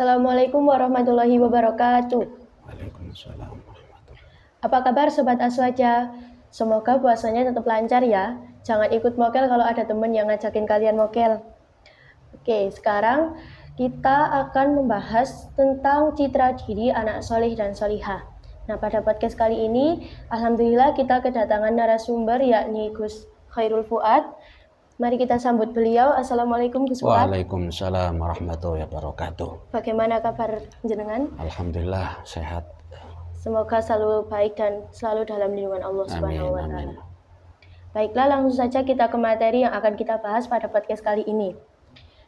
Assalamualaikum warahmatullahi wabarakatuh. Waalaikumsalam warahmatullahi. Apa kabar Sobat Aswaja? Semoga puasanya tetap lancar ya. Jangan ikut mokel kalau ada temen yang ngajakin kalian mokel. Oke, sekarang kita akan membahas tentang citra diri anak soleh dan solihah. Nah, pada podcast kali ini, alhamdulillah kita kedatangan narasumber yakni Gus Khairul Fuad. Mari kita sambut beliau. Assalamualaikum Gus Fuad. Waalaikumsalam warahmatullahi wabarakatuh. Bagaimana kabar jenengan? Alhamdulillah sehat. Semoga selalu baik dan selalu dalam lindungan Allah Subhanahu wa Amin. Ta'ala. Baiklah, langsung saja kita ke materi yang akan kita bahas pada podcast kali ini.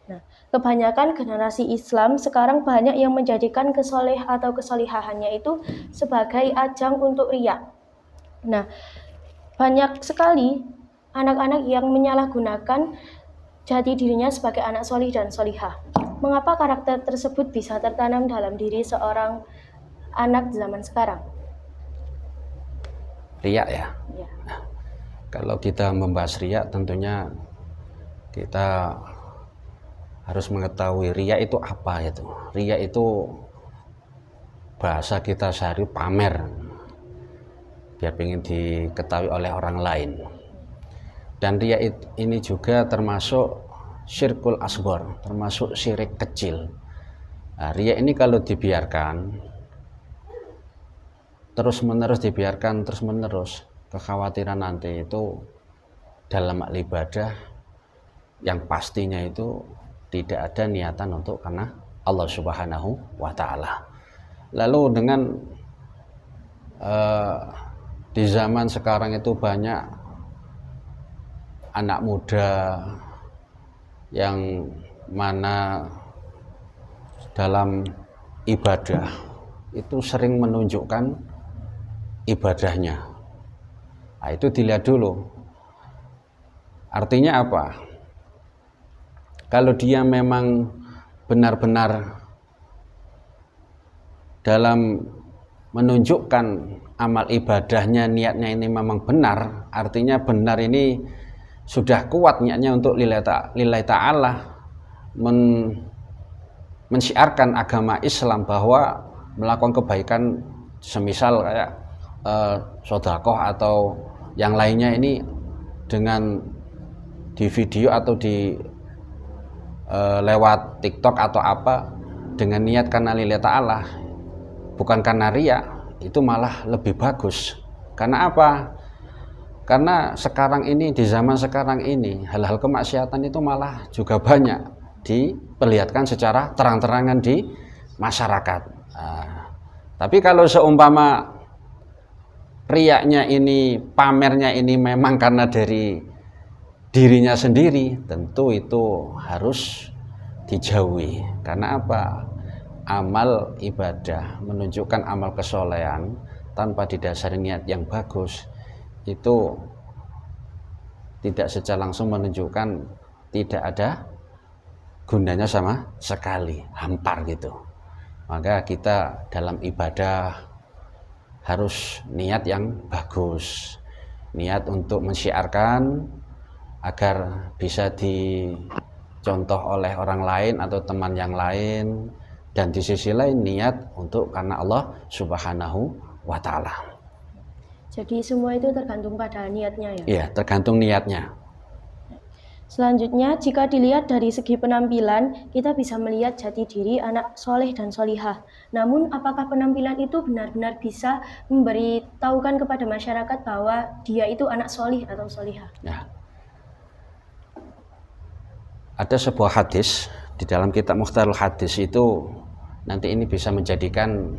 Nah, kebanyakan generasi Islam sekarang banyak yang menjadikan kesoleh atau kesolihahannya itu sebagai ajang untuk riya. Nah, banyak sekali anak-anak yang menyalahgunakan jati dirinya sebagai anak solih dan solihah. Mengapa karakter tersebut bisa tertanam dalam diri seorang anak zaman sekarang? Riya ya. Ya. Kalau kita membahas riya, tentunya kita harus mengetahui riya itu apa itu. Riya itu bahasa kita sehari pamer, biar ingin diketahui oleh orang lain. Dan riya ini juga termasuk syirkul asghar, termasuk syirik kecil. Nah, riya ini kalau dibiarkan terus-menerus, kekhawatiran nanti itu dalam ibadah yang pastinya itu tidak ada niatan untuk karena Allah Subhanahu wa Ta'ala. Lalu dengan di zaman sekarang itu banyak anak muda yang mana dalam ibadah itu sering menunjukkan ibadahnya. Nah, itu dilihat dulu. Artinya apa? Kalau dia memang benar-benar dalam menunjukkan amal ibadahnya, niatnya ini memang benar, artinya benar ini sudah kuat niatnya untuk lillahi ta'ala, mensyiarkan agama Islam bahwa melakukan kebaikan semisal kayak sedekah atau yang lainnya ini dengan di video atau di lewat TikTok atau apa dengan niat karena lillahi ta'ala, bukan karena riya, itu malah lebih bagus. Karena apa? Karena sekarang ini, di zaman sekarang ini, hal-hal kemaksiatan itu malah juga banyak diperlihatkan secara terang-terangan di masyarakat. Tapi kalau seumpama riyanya ini, pamernya ini memang karena dari dirinya sendiri, tentu itu harus dijauhi. Karena apa? Amal ibadah, menunjukkan amal kesolehan tanpa didasari niat yang bagus, itu tidak secara langsung menunjukkan tidak ada gunanya sama sekali, hampar gitu. Maka kita dalam ibadah harus niat yang bagus, niat untuk mensyiarkan agar bisa dicontoh oleh orang lain atau teman yang lain, dan di sisi lain niat untuk karena Allah Subhanahu wa Ta'ala. Jadi semua itu tergantung pada niatnya ya? Iya, tergantung niatnya. Selanjutnya, jika dilihat dari segi penampilan, kita bisa melihat jati diri anak soleh dan solihah. Namun, apakah penampilan itu benar-benar bisa memberitahukan kepada masyarakat bahwa dia itu anak solih atau solihah? Ya. Ada sebuah hadis di dalam kitab Mukhtarul Hadis itu, nanti ini bisa menjadikan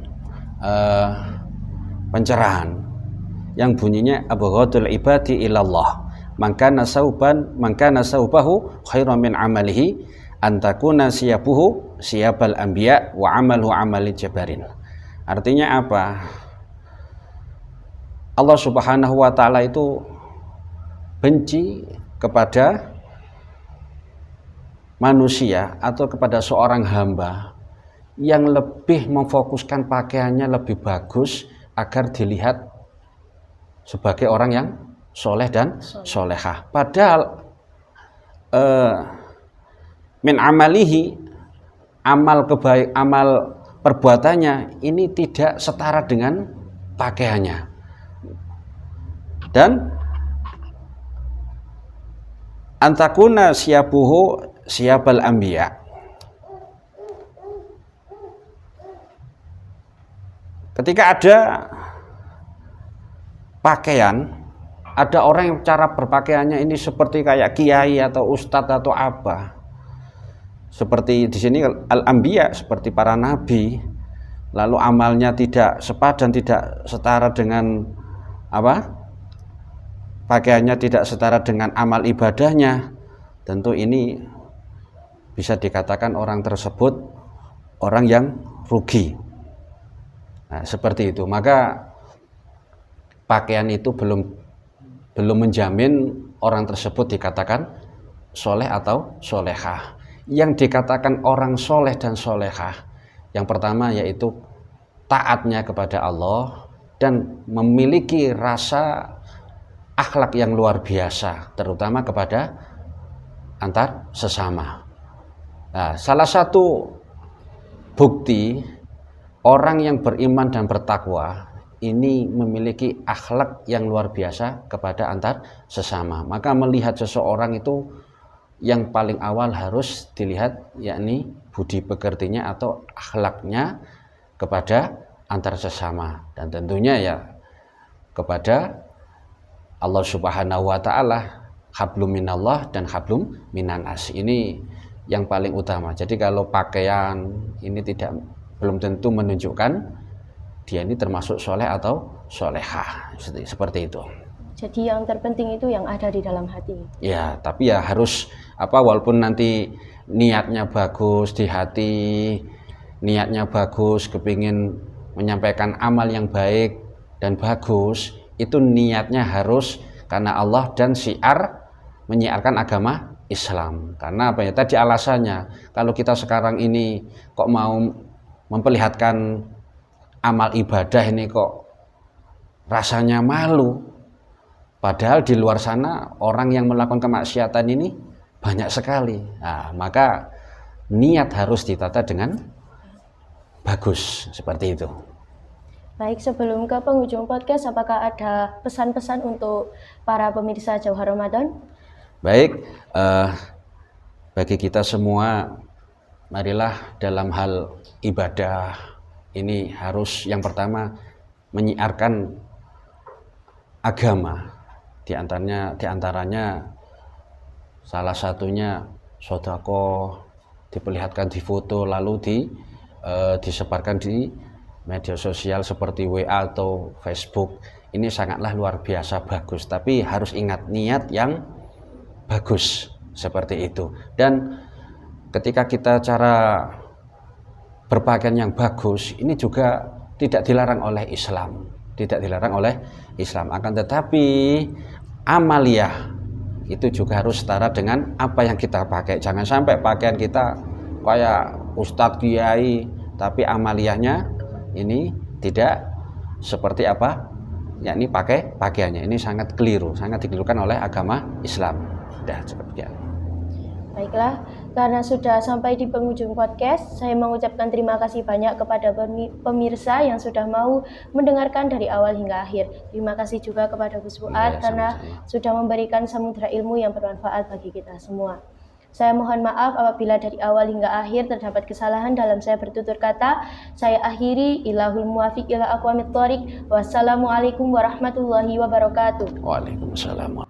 pencerahan yang bunyinya abghadul ibadi ilallah man kana saubahu khairan min amalihi antakuna siyabuhu siyabal anbiya wa amaluhu amali jabarin. Artinya apa? Allah Subhanahu wa Ta'ala itu benci kepada manusia atau kepada seorang hamba yang lebih memfokuskan pakaiannya lebih bagus agar dilihat sebagai orang yang soleh dan solehah. Padahal min amalihi, amal perbuatannya ini tidak setara dengan pakaiannya. Dan antakuna siyabuhu siyabal anbiya. Ketika ada pakaian, ada orang yang cara berpakaiannya ini seperti kayak kiai atau ustadz atau apa. Seperti di sini al-anbiya, seperti para nabi, lalu amalnya tidak sepadan, tidak setara dengan apa? Pakaiannya tidak setara dengan amal ibadahnya. Tentu ini bisa dikatakan orang tersebut orang yang rugi. Nah, seperti itu. Maka pakaian itu belum menjamin orang tersebut dikatakan soleh atau solehah. Yang dikatakan orang soleh dan solehah, yang pertama yaitu taatnya kepada Allah dan memiliki rasa akhlak yang luar biasa, terutama kepada antar sesama. Nah, salah satu bukti orang yang beriman dan bertakwa ini memiliki akhlak yang luar biasa kepada antar sesama. Maka melihat seseorang itu yang paling awal harus dilihat yakni budi pekertinya atau akhlaknya kepada antar sesama, dan tentunya ya kepada Allah Subhanahu wa taala, hablum minallah dan hablum minan nas. Ini yang paling utama. Jadi kalau pakaian ini belum tentu menunjukkan dia ini termasuk soleh atau solehah, seperti itu. Jadi yang terpenting itu yang ada di dalam hati. Ya, tapi ya harus walaupun nanti niatnya bagus di hati, niatnya bagus, kepingin menyampaikan amal yang baik dan bagus, itu niatnya harus karena Allah dan syiar menyiarkan agama Islam. Karena apa ya? Tadi alasannya, kalau kita sekarang ini kok mau memperlihatkan amal ibadah ini kok rasanya malu. Padahal di luar sana orang yang melakukan kemaksiatan ini banyak sekali. Nah, maka niat harus ditata dengan bagus, seperti itu. Baik, sebelum ke penghujung podcast, apakah ada pesan-pesan untuk para pemirsa Jauhar Ramadan? Baik, bagi kita semua, marilah dalam hal ibadah ini harus yang pertama menyiarkan agama. Di antaranya salah satunya sedekah, diperlihatkan di foto lalu disebarkan di media sosial seperti WA atau Facebook. Ini sangatlah luar biasa bagus, tapi harus ingat niat yang bagus seperti itu. Dan ketika kita cara berpakaian yang bagus, ini juga tidak dilarang oleh Islam, akan tetapi amaliyah itu juga harus setara dengan apa yang kita pakai. Jangan sampai pakaian kita kayak ustadz kiai tapi amaliyahnya ini tidak seperti apa yakni pakaiannya. Ini sangat keliru, sangat dikelirukan oleh agama Islam. Seperti itu. Baiklah, karena sudah sampai di penghujung podcast, saya mengucapkan terima kasih banyak kepada pemirsa yang sudah mau mendengarkan dari awal hingga akhir. Terima kasih juga kepada Gus Fuad karena sudah memberikan samudra ilmu yang bermanfaat bagi kita semua. Saya mohon maaf apabila dari awal hingga akhir terdapat kesalahan dalam saya bertutur kata. Saya akhiri, ilahul muwafiq ila aqwamit thoriq. Wassalamualaikum warahmatullahi wabarakatuh. Waalaikumsalam.